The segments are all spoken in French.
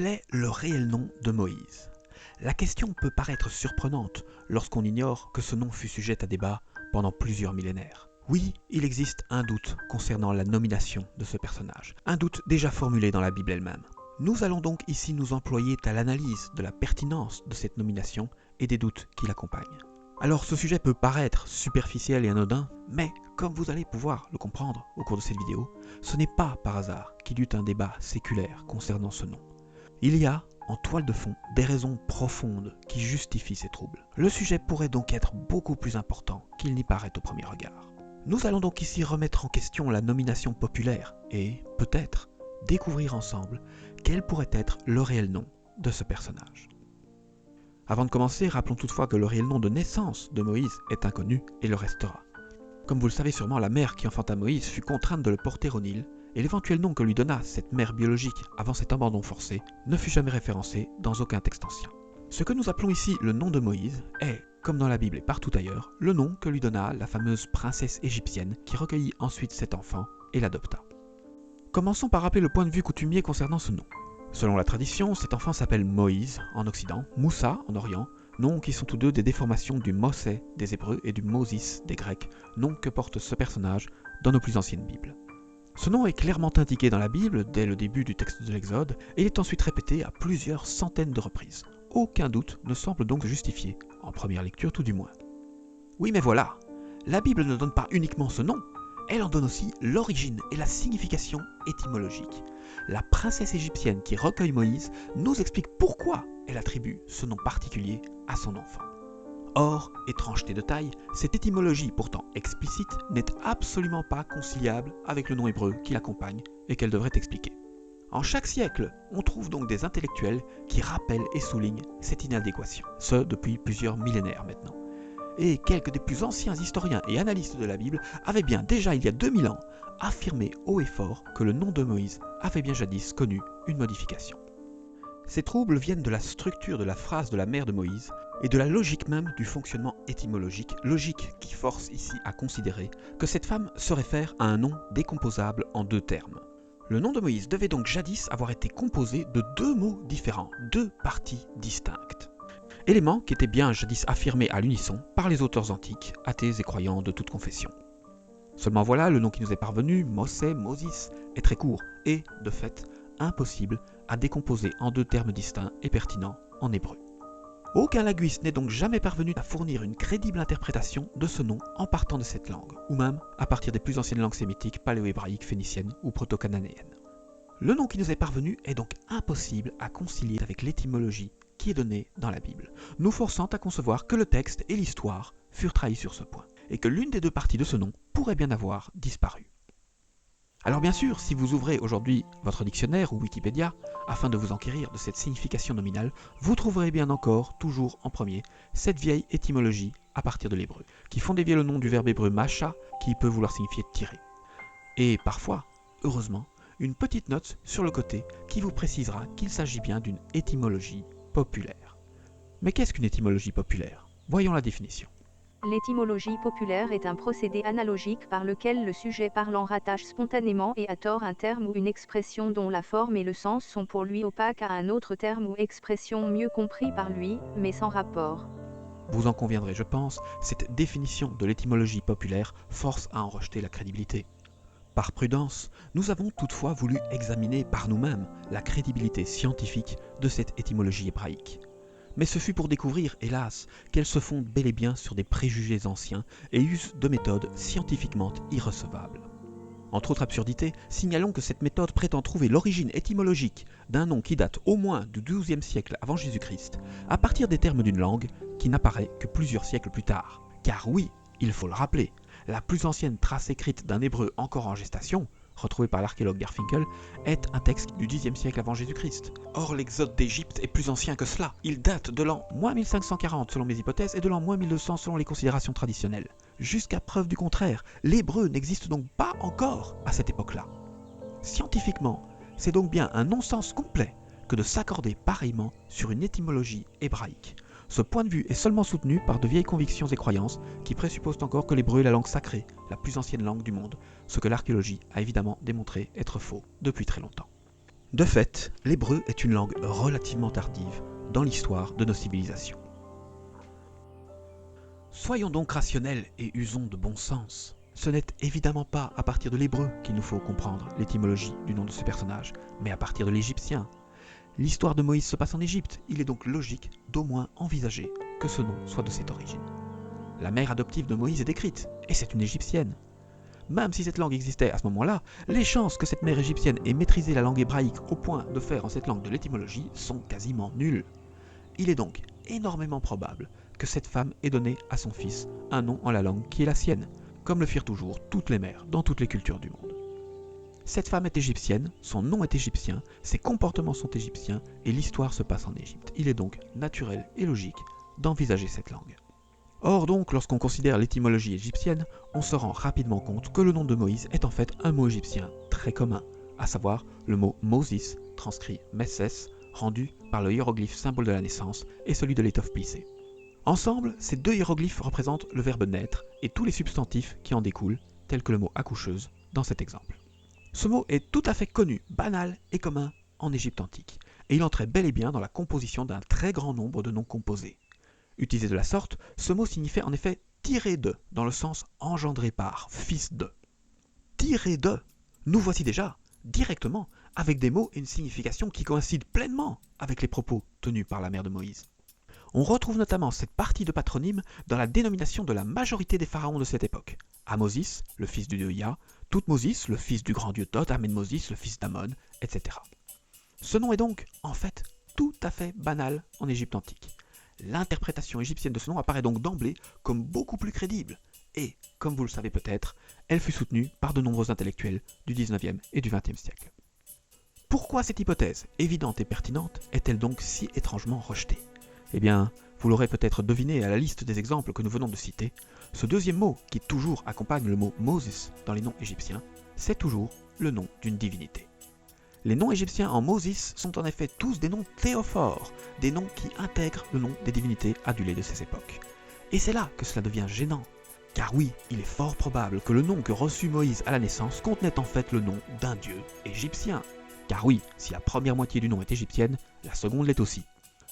quel est le réel nom de Moïse? La question peut paraître surprenante lorsqu'on ignore que ce nom fut sujet à débat pendant plusieurs millénaires. Oui, il existe un doute concernant la nomination de ce personnage, un doute déjà formulé dans la Bible elle-même. Nous allons donc ici nous employer à l'analyse de la pertinence de cette nomination et des doutes qui l'accompagnent. Alors ce sujet peut paraître superficiel et anodin, mais comme vous allez pouvoir le comprendre au cours de cette vidéo, ce n'est pas par hasard qu'il y eut un débat séculaire concernant ce nom. Il y a, en toile de fond, des raisons profondes qui justifient ces troubles. Le sujet pourrait donc être beaucoup plus important qu'il n'y paraît au premier regard. Nous allons donc ici remettre en question la nomination populaire et, peut-être, découvrir ensemble quel pourrait être le réel nom de ce personnage. Avant de commencer, rappelons toutefois que le réel nom de naissance de Moïse est inconnu et le restera. Comme vous le savez sûrement, la mère qui enfanta Moïse fut contrainte de le porter au Nil, et l'éventuel nom que lui donna cette mère biologique avant cet abandon forcé ne fut jamais référencé dans aucun texte ancien. Ce que nous appelons ici le nom de Moïse est, comme dans la Bible et partout ailleurs, le nom que lui donna la fameuse princesse égyptienne qui recueillit ensuite cet enfant et l'adopta. Commençons par rappeler le point de vue coutumier concernant ce nom. Selon la tradition, cet enfant s'appelle Moïse en Occident, Moussa en Orient, noms qui sont tous deux des déformations du Mosè des Hébreux et du Moses des Grecs, nom que porte ce personnage dans nos plus anciennes Bibles. Ce nom est clairement indiqué dans la Bible dès le début du texte de l'Exode et il est ensuite répété à plusieurs centaines de reprises. Aucun doute ne semble donc justifié, en première lecture tout du moins. Oui mais voilà, la Bible ne donne pas uniquement ce nom, elle en donne aussi l'origine et la signification étymologique. La princesse égyptienne qui recueille Moïse nous explique pourquoi elle attribue ce nom particulier à son enfant. Or, étrangeté de taille, cette étymologie pourtant explicite n'est absolument pas conciliable avec le nom hébreu qui l'accompagne et qu'elle devrait expliquer. En chaque siècle, on trouve donc des intellectuels qui rappellent et soulignent cette inadéquation, ce depuis plusieurs millénaires maintenant. Et quelques des plus anciens historiens et analystes de la Bible avaient bien déjà il y a 2000 ans affirmé haut et fort que le nom de Moïse avait bien jadis connu une modification. Ces troubles viennent de la structure de la phrase de la mère de Moïse et de la logique même du fonctionnement étymologique, logique qui force ici à considérer que cette femme se réfère à un nom décomposable en deux termes. Le nom de Moïse devait donc jadis avoir été composé de deux mots différents, deux parties distinctes. Élément qui était bien jadis affirmé à l'unisson par les auteurs antiques, athées et croyants de toute confession. Seulement voilà, le nom qui nous est parvenu, Mosè, Moses, est très court et, de fait, impossible à décomposer en deux termes distincts et pertinents en hébreu. Aucun linguiste n'est donc jamais parvenu à fournir une crédible interprétation de ce nom en partant de cette langue, ou même à partir des plus anciennes langues sémitiques, paléo-hébraïques, phéniciennes ou proto-cananéennes. Le nom qui nous est parvenu est donc impossible à concilier avec l'étymologie qui est donnée dans la Bible, nous forçant à concevoir que le texte et l'histoire furent trahis sur ce point, et que l'une des deux parties de ce nom pourrait bien avoir disparu. Alors bien sûr, si vous ouvrez aujourd'hui votre dictionnaire ou Wikipédia, afin de vous enquérir de cette signification nominale, vous trouverez bien encore, toujours en premier, cette vieille étymologie à partir de l'hébreu, qui font dévier le nom du verbe hébreu masha, qui peut vouloir signifier tirer. Et parfois, heureusement, une petite note sur le côté qui vous précisera qu'il s'agit bien d'une étymologie populaire. Mais qu'est-ce qu'une étymologie populaire? Voyons la définition. L'étymologie populaire est un procédé analogique par lequel le sujet parlant rattache spontanément et à tort un terme ou une expression dont la forme et le sens sont pour lui opaques à un autre terme ou expression mieux compris par lui, mais sans rapport. Vous en conviendrez, je pense, cette définition de l'étymologie populaire force à en rejeter la crédibilité. Par prudence, nous avons toutefois voulu examiner par nous-mêmes la crédibilité scientifique de cette étymologie hébraïque. Mais ce fut pour découvrir, hélas, qu'elle se fonde bel et bien sur des préjugés anciens et use de méthodes scientifiquement irrecevables. Entre autres absurdités, signalons que cette méthode prétend trouver l'origine étymologique d'un nom qui date au moins du XIIe siècle avant Jésus-Christ, à partir des termes d'une langue qui n'apparaît que plusieurs siècles plus tard. Car oui, il faut le rappeler, la plus ancienne trace écrite d'un hébreu encore en gestation, retrouvé par l'archéologue Garfinkel, est un texte du Xe siècle avant Jésus-Christ. Or, l'exode d'Égypte est plus ancien que cela. Il date de l'an -1540 selon mes hypothèses et de l'an -1200 selon les considérations traditionnelles. Jusqu'à preuve du contraire, l'hébreu n'existe donc pas encore à cette époque-là. Scientifiquement, c'est donc bien un non-sens complet que de s'accorder pareillement sur une étymologie hébraïque. Ce point de vue est seulement soutenu par de vieilles convictions et croyances qui présupposent encore que l'hébreu est la langue sacrée, la plus ancienne langue du monde, ce que l'archéologie a évidemment démontré être faux depuis très longtemps. De fait, l'hébreu est une langue relativement tardive dans l'histoire de nos civilisations. Soyons donc rationnels et usons de bon sens. Ce n'est évidemment pas à partir de l'hébreu qu'il nous faut comprendre l'étymologie du nom de ce personnage, mais à partir de l'égyptien. L'histoire de Moïse se passe en Égypte, il est donc logique d'au moins envisager que ce nom soit de cette origine. La mère adoptive de Moïse est décrite, et c'est une égyptienne. Même si cette langue existait à ce moment-là, les chances que cette mère égyptienne ait maîtrisé la langue hébraïque au point de faire en cette langue de l'étymologie sont quasiment nulles. Il est donc énormément probable que cette femme ait donné à son fils un nom en la langue qui est la sienne, comme le firent toujours toutes les mères dans toutes les cultures du monde. Cette femme est égyptienne, son nom est égyptien, ses comportements sont égyptiens et l'histoire se passe en Égypte. Il est donc naturel et logique d'envisager cette langue. Or donc, lorsqu'on considère l'étymologie égyptienne, on se rend rapidement compte que le nom de Moïse est en fait un mot égyptien très commun, à savoir le mot Moses, transcrit Messes, rendu par le hiéroglyphe symbole de la naissance et celui de l'étoffe plissée. Ensemble, ces deux hiéroglyphes représentent le verbe naître et tous les substantifs qui en découlent, tels que le mot accoucheuse dans cet exemple. Ce mot est tout à fait connu, banal et commun en Égypte antique, et il entrait bel et bien dans la composition d'un très grand nombre de noms composés. Utilisé de la sorte, ce mot signifiait en effet tiré de, dans le sens engendré par, fils de. Tiré de, nous voici déjà, directement, avec des mots et une signification qui coïncident pleinement avec les propos tenus par la mère de Moïse. On retrouve notamment cette partie de patronyme dans la dénomination de la majorité des pharaons de cette époque. Amosis, le fils du dieu Ia, Toutmosis, le fils du grand dieu Thoth, Amenmosis, le fils d'Amon, etc. Ce nom est donc, en fait, tout à fait banal en Égypte antique. L'interprétation égyptienne de ce nom apparaît donc d'emblée comme beaucoup plus crédible, et, comme vous le savez peut-être, elle fut soutenue par de nombreux intellectuels du XIXe et du XXe siècle. Pourquoi cette hypothèse, évidente et pertinente, est-elle donc si étrangement rejetée ? Eh bien, vous l'aurez peut-être deviné à la liste des exemples que nous venons de citer, ce deuxième mot qui toujours accompagne le mot Moses dans les noms égyptiens, c'est toujours le nom d'une divinité. Les noms égyptiens en Moses sont en effet tous des noms théophores, des noms qui intègrent le nom des divinités adulées de ces époques. Et c'est là que cela devient gênant, car oui, il est fort probable que le nom que reçut Moïse à la naissance contenait en fait le nom d'un dieu égyptien. Car oui, si la première moitié du nom est égyptienne, la seconde l'est aussi.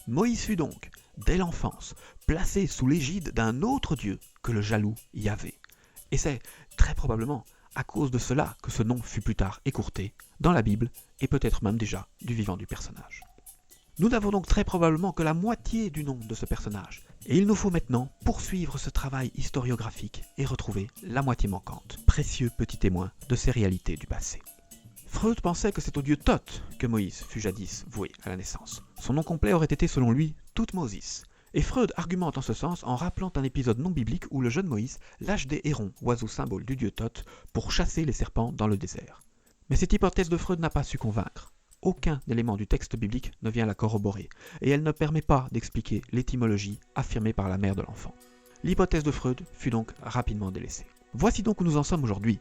Moïse fut donc, dès l'enfance, placé sous l'égide d'un autre dieu que le jaloux Yahvé. Et c'est, très probablement, à cause de cela que ce nom fut plus tard écourté dans la Bible et peut-être même déjà du vivant du personnage. Nous n'avons donc très probablement que la moitié du nom de ce personnage, et il nous faut maintenant poursuivre ce travail historiographique et retrouver la moitié manquante, précieux petit témoin de ces réalités du passé. Freud pensait que c'est au dieu Thoth que Moïse fut jadis voué à la naissance. Son nom complet aurait été selon lui Toutmosis. Et Freud argumente en ce sens en rappelant un épisode non biblique où le jeune Moïse lâche des hérons, oiseaux symboles du dieu Thoth, pour chasser les serpents dans le désert. Mais cette hypothèse de Freud n'a pas su convaincre. Aucun élément du texte biblique ne vient la corroborer, et elle ne permet pas d'expliquer l'étymologie affirmée par la mère de l'enfant. L'hypothèse de Freud fut donc rapidement délaissée. Voici donc où nous en sommes aujourd'hui.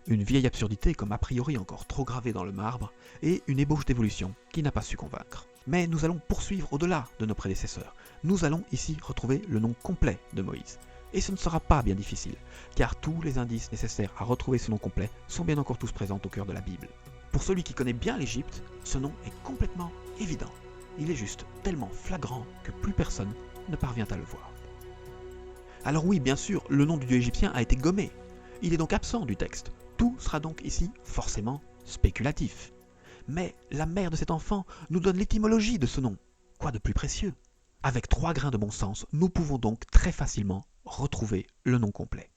Une vieille absurdité comme a priori encore trop gravée dans le marbre, et une ébauche d'évolution qui n'a pas su convaincre. Mais nous allons poursuivre au-delà de nos prédécesseurs. Nous allons ici retrouver le nom complet de Moïse. Et ce ne sera pas bien difficile, car tous les indices nécessaires à retrouver ce nom complet sont bien encore tous présents au cœur de la Bible. Pour celui qui connaît bien l'Égypte, ce nom est complètement évident. Il est juste tellement flagrant que plus personne ne parvient à le voir. Alors oui, bien sûr, le nom du dieu égyptien a été gommé. Il est donc absent du texte. Tout sera donc ici forcément spéculatif. Mais la mère de cet enfant nous donne l'étymologie de ce nom. Quoi de plus précieux ? Avec 3 grains de bon sens, nous pouvons donc très facilement retrouver le nom complet.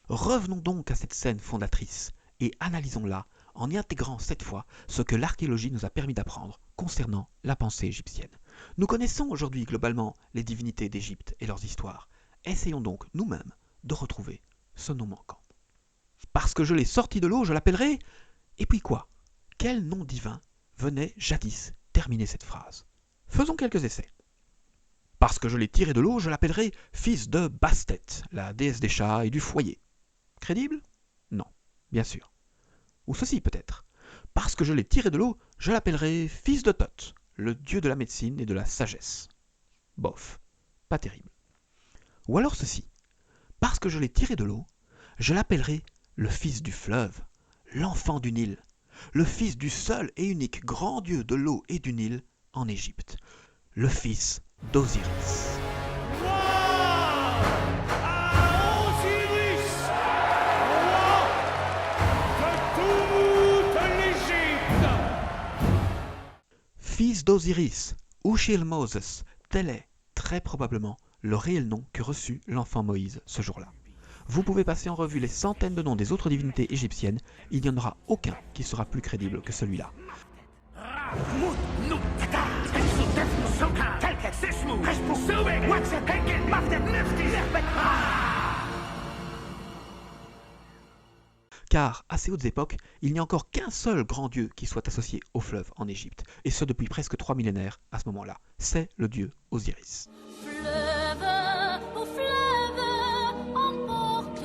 Revenons donc à cette scène fondatrice et analysons-la en y intégrant cette fois ce que l'archéologie nous a permis d'apprendre concernant la pensée égyptienne. Nous connaissons aujourd'hui globalement les divinités d'Égypte et leurs histoires. Essayons donc nous-mêmes de retrouver ce nom manquant. Parce que je l'ai sorti de l'eau, je l'appellerai... Et puis quoi ? Quel nom divin venait jadis terminer cette phrase ? Faisons quelques essais. Parce que je l'ai tiré de l'eau, je l'appellerai fils de Bastet, la déesse des chats et du foyer. Crédible ? Non, bien sûr. Ou ceci peut-être. Parce que je l'ai tiré de l'eau, je l'appellerai fils de Thoth, le dieu de la médecine et de la sagesse. Bof, pas terrible. Ou alors ceci. Parce que je l'ai tiré de l'eau, je l'appellerai le fils du fleuve, l'enfant du Nil, le fils du seul et unique grand dieu de l'eau et du Nil en Égypte, le fils d'Osiris. Fils d'Osiris, Ushil-Moses, tel est, très probablement, le réel nom que reçut l'enfant Moïse ce jour-là. Vous pouvez passer en revue les centaines de noms des autres divinités égyptiennes, il n'y en aura aucun qui sera plus crédible que celui-là. Car, à ces hautes époques, il n'y a encore qu'un seul grand dieu qui soit associé au fleuve en Égypte, et ce depuis presque 3 millénaires à ce moment-là. C'est le dieu Osiris. Fleuve, ô fleuve, emporte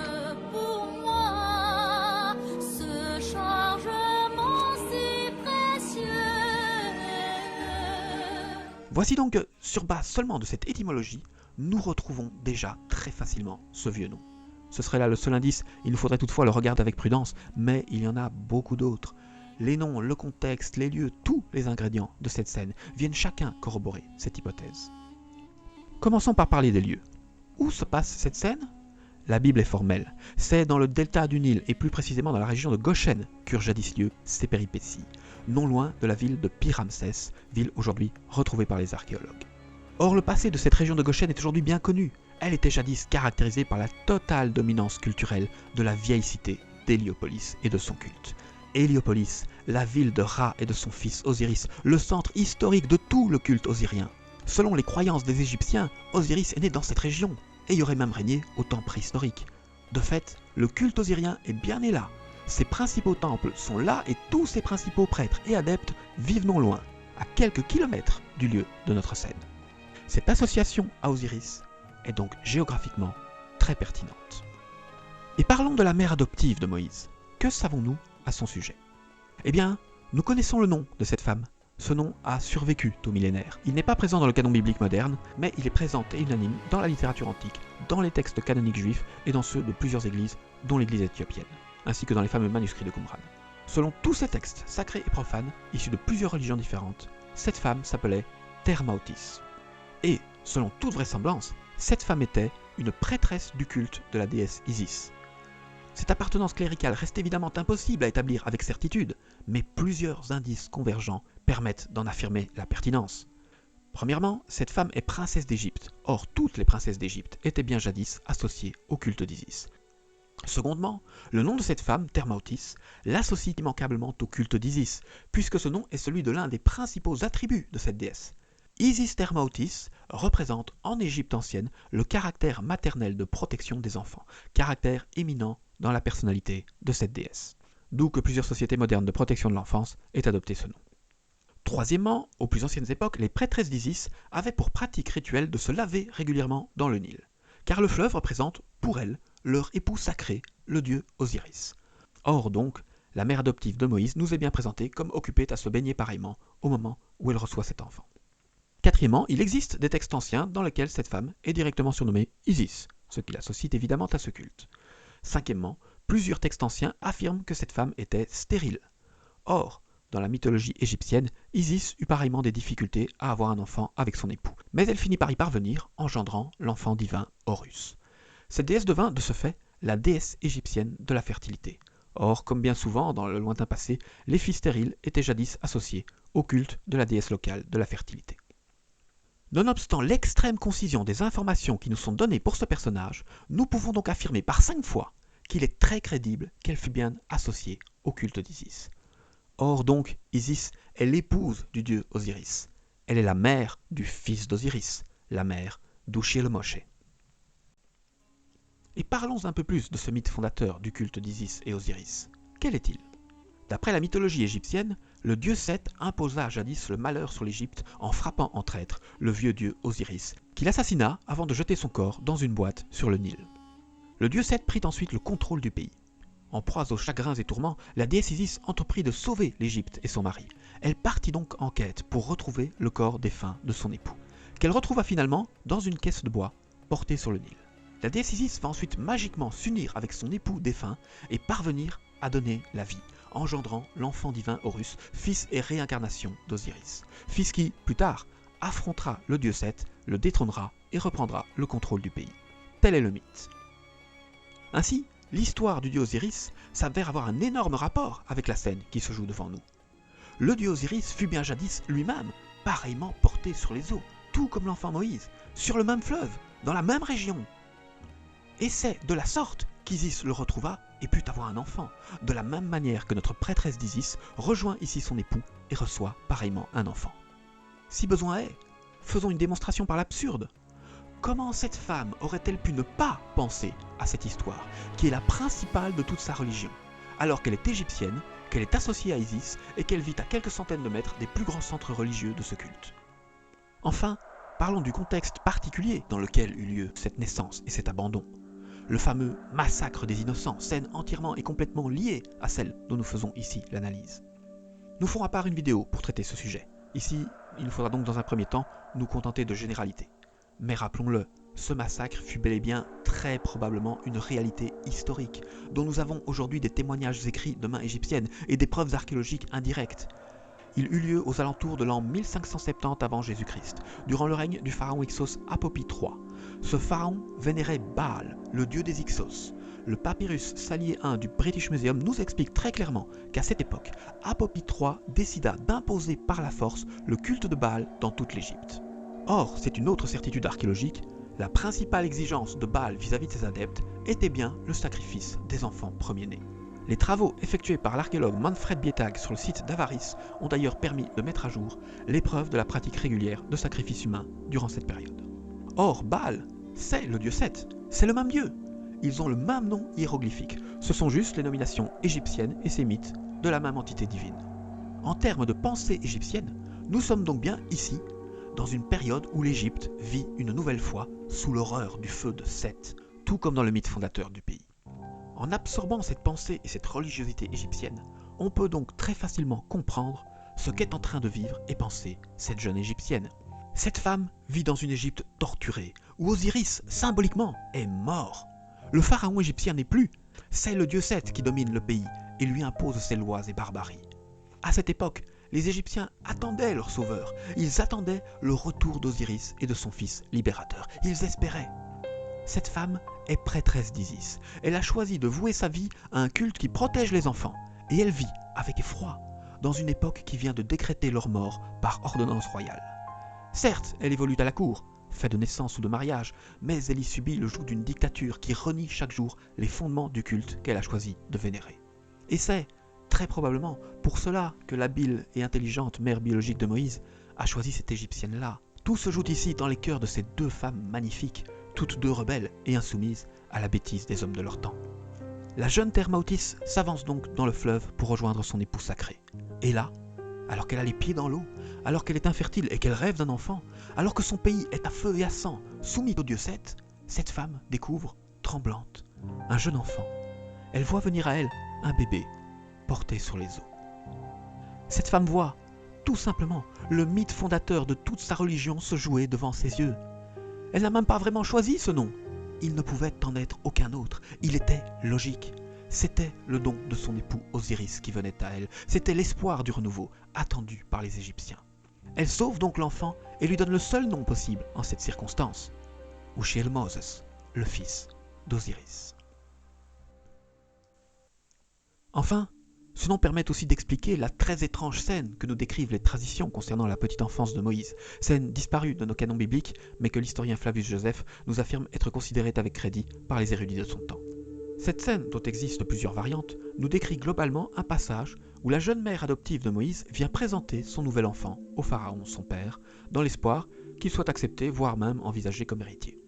pour moi ce chargement si précieux. Voici donc que, sur base seulement de cette étymologie, nous retrouvons déjà très facilement ce vieux nom. Ce serait là le seul indice, il nous faudrait toutefois le regarder avec prudence, mais il y en a beaucoup d'autres. Les noms, le contexte, les lieux, tous les ingrédients de cette scène viennent chacun corroborer cette hypothèse. Commençons par parler des lieux. Où se passe cette scène ? La Bible est formelle. C'est dans le delta du Nil et plus précisément dans la région de Goshen qu'eurent jadis lieu ces péripéties, non loin de la ville de Pi-Ramsès, ville aujourd'hui retrouvée par les archéologues. Or, le passé de cette région de Goshen est aujourd'hui bien connu. Elle était jadis caractérisée par la totale dominance culturelle de la vieille cité d'Héliopolis et de son culte. Héliopolis, la ville de Ra et de son fils Osiris, le centre historique de tout le culte osirien. Selon les croyances des Égyptiens, Osiris est né dans cette région et y aurait même régné au temps préhistorique. De fait, le culte osirien est bien né là. Ses principaux temples sont là et tous ses principaux prêtres et adeptes vivent non loin, à quelques kilomètres du lieu de notre scène. Cette association à Osiris est donc géographiquement très pertinente. Et parlons de la mère adoptive de Moïse. Que savons-nous à son sujet ? Eh bien, nous connaissons le nom de cette femme. Ce nom a survécu au millénaire. Il n'est pas présent dans le canon biblique moderne, mais il est présent et unanime dans la littérature antique, dans les textes canoniques juifs et dans ceux de plusieurs églises, dont l'église éthiopienne, ainsi que dans les fameux manuscrits de Qumran. Selon tous ces textes sacrés et profanes, issus de plusieurs religions différentes, cette femme s'appelait Thermaotis. Et, selon toute vraisemblance, cette femme était une prêtresse du culte de la déesse Isis. Cette appartenance cléricale reste évidemment impossible à établir avec certitude, mais plusieurs indices convergents permettent d'en affirmer la pertinence. Premièrement, cette femme est princesse d'Égypte. Or, toutes les princesses d'Égypte étaient bien jadis associées au culte d'Isis. Secondement, le nom de cette femme, Thermaotis, l'associe immanquablement au culte d'Isis, puisque ce nom est celui de l'un des principaux attributs de cette déesse. Isis Thermaotis représente en Égypte ancienne le caractère maternel de protection des enfants, caractère éminent dans la personnalité de cette déesse. D'où que plusieurs sociétés modernes de protection de l'enfance aient adopté ce nom. Troisièmement, aux plus anciennes époques, les prêtresses d'Isis avaient pour pratique rituelle de se laver régulièrement dans le Nil, car le fleuve représente, pour elles, leur époux sacré, le dieu Osiris. Or donc, la mère adoptive de Moïse nous est bien présentée comme occupée à se baigner pareillement au moment où elle reçoit cet enfant. Quatrièmement, il existe des textes anciens dans lesquels cette femme est directement surnommée Isis, ce qui l'associe évidemment à ce culte. Cinquièmement, plusieurs textes anciens affirment que cette femme était stérile. Or, dans la mythologie égyptienne, Isis eut pareillement des difficultés à avoir un enfant avec son époux, mais elle finit par y parvenir, engendrant l'enfant divin Horus. Cette déesse devint, de ce fait, la déesse égyptienne de la fertilité. Or, comme bien souvent dans le lointain passé, les filles stériles étaient jadis associées au culte de la déesse locale de la fertilité. Nonobstant l'extrême concision des informations qui nous sont données pour ce personnage, nous pouvons donc affirmer par 5 fois qu'il est très crédible qu'elle fut bien associée au culte d'Isis. Or donc, Isis est l'épouse du dieu Osiris. Elle est la mère du fils d'Osiris, la mère d'Ushil-Moshe. Et parlons un peu plus de ce mythe fondateur du culte d'Isis et Osiris. Quel est-il ? D'après la mythologie égyptienne, le dieu Seth imposa jadis le malheur sur l'Égypte en frappant en traître le vieux dieu Osiris, qu'il assassina avant de jeter son corps dans une boîte sur le Nil. Le dieu Seth prit ensuite le contrôle du pays. En proie aux chagrins et tourments, la déesse Isis entreprit de sauver l'Égypte et son mari. Elle partit donc en quête pour retrouver le corps défunt de son époux, qu'elle retrouva finalement dans une caisse de bois portée sur le Nil. La déesse Isis va ensuite magiquement s'unir avec son époux défunt et parvenir à donner la vie, engendrant l'enfant divin Horus, fils et réincarnation d'Osiris. Fils qui, plus tard, affrontera le dieu Seth, le détrônera et reprendra le contrôle du pays. Tel est le mythe. Ainsi, l'histoire du dieu Osiris s'avère avoir un énorme rapport avec la scène qui se joue devant nous. Le dieu Osiris fut bien jadis lui-même pareillement porté sur les eaux, tout comme l'enfant Moïse, sur le même fleuve, dans la même région. Et c'est de la sorte qu'Isis le retrouva et put avoir un enfant, de la même manière que notre prêtresse d'Isis rejoint ici son époux et reçoit pareillement un enfant. Si besoin est, faisons une démonstration par l'absurde. Comment cette femme aurait-elle pu ne pas penser à cette histoire, qui est la principale de toute sa religion, alors qu'elle est égyptienne, qu'elle est associée à Isis et qu'elle vit à quelques centaines de mètres des plus grands centres religieux de ce culte? Enfin, parlons du contexte particulier dans lequel eut lieu cette naissance et cet abandon. Le fameux massacre des innocents, scène entièrement et complètement liée à celle dont nous faisons ici l'analyse. Nous ferons à part une vidéo pour traiter ce sujet. Ici, il nous faudra donc dans un premier temps nous contenter de généralités. Mais rappelons-le, ce massacre fut bel et bien très probablement une réalité historique, dont nous avons aujourd'hui des témoignages écrits de main égyptienne et des preuves archéologiques indirectes. Il eut lieu aux alentours de l'an 1570 avant Jésus-Christ, durant le règne du pharaon Hyksos Apopie III. Ce pharaon vénérait Baal, le dieu des Hyksos. Le papyrus Salier I du British Museum nous explique très clairement qu'à cette époque, Apopie III décida d'imposer par la force le culte de Baal dans toute l'Égypte. Or, c'est une autre certitude archéologique, la principale exigence de Baal vis-à-vis de ses adeptes était bien le sacrifice des enfants premiers-nés. Les travaux effectués par l'archéologue Manfred Bietag sur le site d'Avaris ont d'ailleurs permis de mettre à jour les preuves de la pratique régulière de sacrifices humains durant cette période. Or, Baal, c'est le dieu Seth, c'est le même dieu. Ils ont le même nom hiéroglyphique, ce sont juste les nominations égyptiennes et sémites de la même entité divine. En termes de pensée égyptienne, nous sommes donc bien ici, dans une période où l'Égypte vit une nouvelle fois sous l'horreur du feu de Seth, tout comme dans le mythe fondateur du pays. En absorbant cette pensée et cette religiosité égyptienne, on peut donc très facilement comprendre ce qu'est en train de vivre et penser cette jeune égyptienne. Cette femme vit dans une Égypte torturée, où Osiris, symboliquement, est mort. Le pharaon égyptien n'est plus, c'est le dieu Seth qui domine le pays et lui impose ses lois et barbaries. À cette époque, les Égyptiens attendaient leur sauveur, ils attendaient le retour d'Osiris et de son fils libérateur, ils espéraient. Cette femme est prêtresse d'Isis. Elle a choisi de vouer sa vie à un culte qui protège les enfants. Et elle vit, avec effroi, dans une époque qui vient de décréter leur mort par ordonnance royale. Certes, elle évolue à la cour, fait de naissance ou de mariage, mais elle y subit le joug d'une dictature qui renie chaque jour les fondements du culte qu'elle a choisi de vénérer. Et c'est, très probablement, pour cela que l'habile et intelligente mère biologique de Moïse a choisi cette Égyptienne-là. Tout se joue ici dans les cœurs de ces deux femmes magnifiques, toutes deux rebelles et insoumises à la bêtise des hommes de leur temps. La jeune Thermaotis s'avance donc dans le fleuve pour rejoindre son époux sacré. Et là, alors qu'elle a les pieds dans l'eau, alors qu'elle est infertile et qu'elle rêve d'un enfant, alors que son pays est à feu et à sang, soumis au dieu Seth, cette femme découvre, tremblante, un jeune enfant. Elle voit venir à elle un bébé porté sur les eaux. Cette femme voit, tout simplement, le mythe fondateur de toute sa religion se jouer devant ses yeux. Elle n'a même pas vraiment choisi ce nom. Il ne pouvait en être aucun autre. Il était logique. C'était le don de son époux Osiris qui venait à elle. C'était l'espoir du renouveau, attendu par les Égyptiens. Elle sauve donc l'enfant et lui donne le seul nom possible en cette circonstance. Ushiel Moses, le fils d'Osiris. Enfin, ce nom permet aussi d'expliquer la très étrange scène que nous décrivent les traditions concernant la petite enfance de Moïse, scène disparue de nos canons bibliques, mais que l'historien Flavius Joseph nous affirme être considérée avec crédit par les érudits de son temps. Cette scène, dont existent plusieurs variantes, nous décrit globalement un passage où la jeune mère adoptive de Moïse vient présenter son nouvel enfant au pharaon, son père, dans l'espoir qu'il soit accepté, voire même envisagé comme héritier.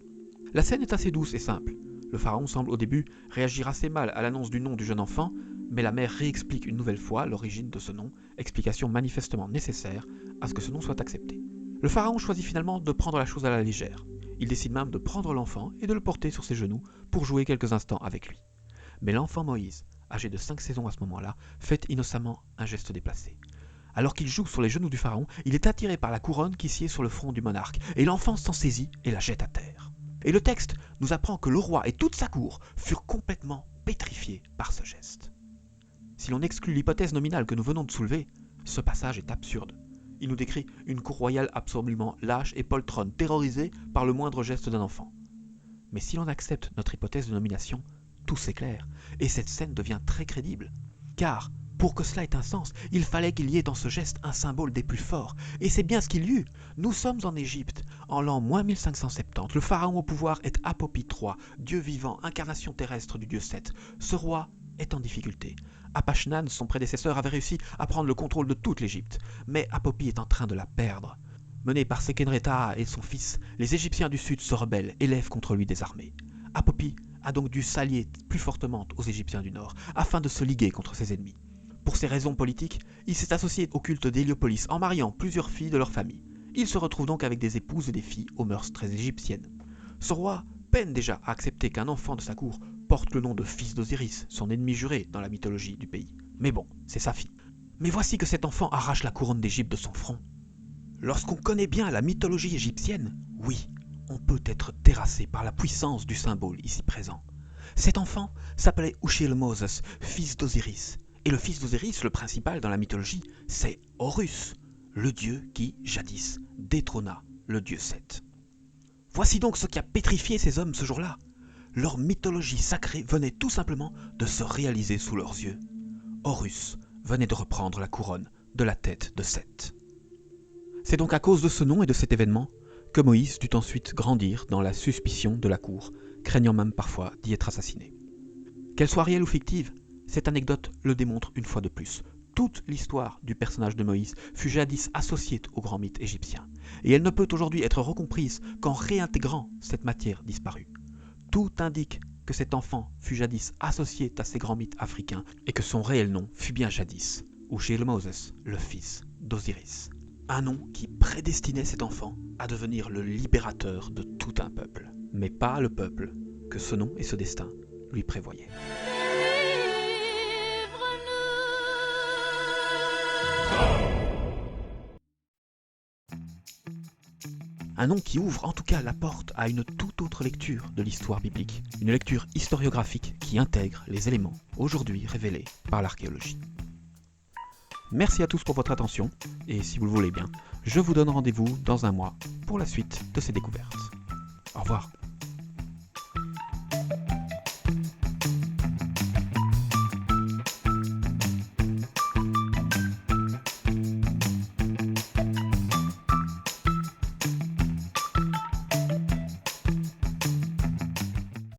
La scène est assez douce et simple. Le pharaon semble au début réagir assez mal à l'annonce du nom du jeune enfant, mais la mère réexplique une nouvelle fois l'origine de ce nom, explication manifestement nécessaire à ce que ce nom soit accepté. Le pharaon choisit finalement de prendre la chose à la légère. Il décide même de prendre l'enfant et de le porter sur ses genoux pour jouer quelques instants avec lui. Mais l'enfant Moïse, âgé de 5 saisons à ce moment-là, fait innocemment un geste déplacé. Alors qu'il joue sur les genoux du pharaon, il est attiré par la couronne qui sied sur le front du monarque, et l'enfant s'en saisit et la jette à terre. Et le texte nous apprend que le roi et toute sa cour furent complètement pétrifiés par ce geste. Si l'on exclut l'hypothèse nominale que nous venons de soulever, ce passage est absurde. Il nous décrit une cour royale absolument lâche et poltronne, terrorisée par le moindre geste d'un enfant. Mais si l'on accepte notre hypothèse de nomination, tout s'éclaire, et cette scène devient très crédible. Car, pour que cela ait un sens, il fallait qu'il y ait dans ce geste un symbole des plus forts, et c'est bien ce qu'il y eut. Nous sommes en Égypte, en l'an -1570, le pharaon au pouvoir est Apopi III, dieu vivant, incarnation terrestre du dieu Seth. Ce roi est en difficulté. Apashnan, son prédécesseur, avait réussi à prendre le contrôle de toute l'Égypte, mais Apopi est en train de la perdre. Menés par Sekenreta et son fils, les Égyptiens du sud se rebellent et lèvent contre lui des armées. Apopi a donc dû s'allier plus fortement aux Égyptiens du nord, afin de se liguer contre ses ennemis. Pour ces raisons politiques, il s'est associé au culte d'Héliopolis en mariant plusieurs filles de leur famille. Il se retrouve donc avec des épouses et des filles aux mœurs très égyptiennes. Ce roi peine déjà à accepter qu'un enfant de sa cour porte le nom de fils d'Osiris, son ennemi juré dans la mythologie du pays. Mais bon, c'est sa fille. Mais voici que cet enfant arrache la couronne d'Égypte de son front. Lorsqu'on connaît bien la mythologie égyptienne, oui, on peut être terrassé par la puissance du symbole ici présent. Cet enfant s'appelait Ushil-Moses, fils d'Osiris. Et le fils d'Osiris, le principal dans la mythologie, c'est Horus, le dieu qui, jadis, détrôna le dieu Seth. Voici donc ce qui a pétrifié ces hommes ce jour-là. Leur mythologie sacrée venait tout simplement de se réaliser sous leurs yeux. Horus venait de reprendre la couronne de la tête de Seth. C'est donc à cause de ce nom et de cet événement que Moïse dut ensuite grandir dans la suspicion de la cour, craignant même parfois d'y être assassiné. Qu'elle soit réelle ou fictive, cette anecdote le démontre une fois de plus. Toute l'histoire du personnage de Moïse fut jadis associée au grand mythe égyptien, et elle ne peut aujourd'hui être recomprise qu'en réintégrant cette matière disparue. Tout indique que cet enfant fut jadis associé à ces grands mythes africains et que son réel nom fut bien jadis Ushil-Moses, le fils d'Osiris. Un nom qui prédestinait cet enfant à devenir le libérateur de tout un peuple, mais pas le peuple que ce nom et ce destin lui prévoyaient. Un nom qui ouvre en tout cas la porte à une toute autre lecture de l'histoire biblique, une lecture historiographique qui intègre les éléments aujourd'hui révélés par l'archéologie. Merci à tous pour votre attention, et si vous le voulez bien, je vous donne rendez-vous dans un mois pour la suite de ces découvertes. Au revoir.